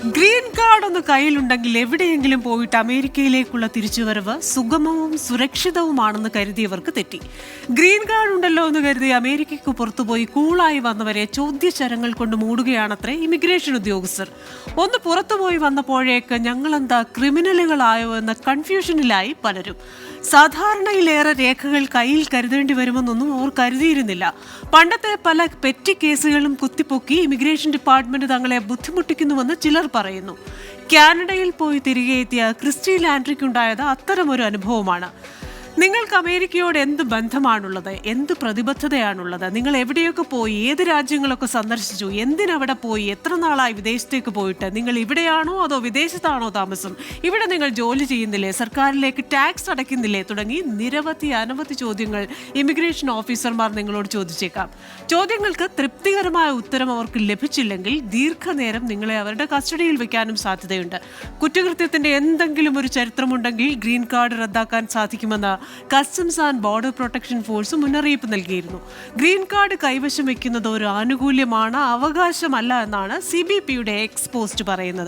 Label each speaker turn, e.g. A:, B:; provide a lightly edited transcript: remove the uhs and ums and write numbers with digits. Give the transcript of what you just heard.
A: Green card ഒന്ന് കയ്യിലുണ്ടെങ്കിൽ എവിടെയെങ്കിലും പോയിട്ട് അമേരിക്കയിലേക്കുള്ള തിരിച്ചുവരവ് സുഗമവും സുരക്ഷിതവുമാണെന്ന് കരുതിയവർക്ക് തെറ്റി. ഗ്രീൻ കാർഡ് ഉണ്ടല്ലോ എന്ന് കരുതി അമേരിക്കയ്ക്ക് പുറത്തുപോയി കൂളായി വന്നവരെ ചോദ്യശരങ്ങൾ കൊണ്ട് മൂടുകയാണത്രേ ഇമിഗ്രേഷൻ ഉദ്യോഗസ്ഥർ. ഒന്ന് പുറത്തുപോയി വന്നപ്പോഴേക്ക് ഞങ്ങളെന്താ ക്രിമിനലുകളായോ എന്ന കൺഫ്യൂഷനിലായി പലരും. സാധാരണയിലേറെ രേഖകൾ കയ്യിൽ കരുതേണ്ടി വരുമെന്നൊന്നും അവർ കരുതിയിരുന്നില്ല. പണ്ടത്തെ പല പെറ്റി കേസുകളും കുത്തിപ്പൊക്കി ഇമിഗ്രേഷൻ ഡിപ്പാർട്ട്മെന്റ് തങ്ങളെ ബുദ്ധിമുട്ടിക്കുന്നുവെന്ന് ചിലർ പറയുന്നു. കാനഡയിൽ പോയി തിരികെ എത്തിയ ക്രിസ്റ്റി ലാൻഡ്രിക്കുണ്ടായത് അത്തരമൊരു അനുഭവമാണ്. നിങ്ങൾക്ക് അമേരിക്കയോട് എന്ത് ബന്ധമാണുള്ളത്, എന്ത് പ്രതിബദ്ധതയാണുള്ളത്? നിങ്ങൾ എവിടെയൊക്കെ പോയി, ഏത് രാജ്യങ്ങളൊക്കെ സന്ദർശിച്ചു, എന്തിനവിടെ പോയി, എത്ര നാളായി വിദേശത്തേക്ക് പോയിട്ട്? നിങ്ങൾ ഇവിടെയാണോ അതോ വിദേശത്താണോ താമസം? ഇവിടെ നിങ്ങൾ ജോലി ചെയ്യുന്നില്ലേ? സർക്കാരിലേക്ക് ടാക്സ് അടയ്ക്കുന്നില്ലേ? തുടങ്ങി അനവധി ചോദ്യങ്ങൾ ഇമിഗ്രേഷൻ ഓഫീസർമാർ നിങ്ങളോട് ചോദിച്ചേക്കാം. ചോദ്യങ്ങൾക്ക് തൃപ്തികരമായ ഉത്തരം അവർക്ക് ലഭിച്ചില്ലെങ്കിൽ ദീർഘനേരം നിങ്ങളെ അവരുടെ കസ്റ്റഡിയിൽ വെക്കാനും സാധ്യതയുണ്ട്. കുറ്റകൃത്യത്തിന്റെ എന്തെങ്കിലും ഒരു ചരിത്രമുണ്ടെങ്കിൽ ഗ്രീൻ കാർഡ് റദ്ദാക്കാൻ സാധിക്കുമെന്ന് customs and border protection force മുന്നറിയിപ്പ് നൽകിയിരുന്നു. ഗ്രീൻ കാർഡ് കൈവശം വെക്കുന്നത് ഒരു ആനുകൂല്യമാണ്, അവകാശമല്ല എന്നാണ് CBPയുടെ എക്സ് പോസ്റ്റ് പറയുന്നത്.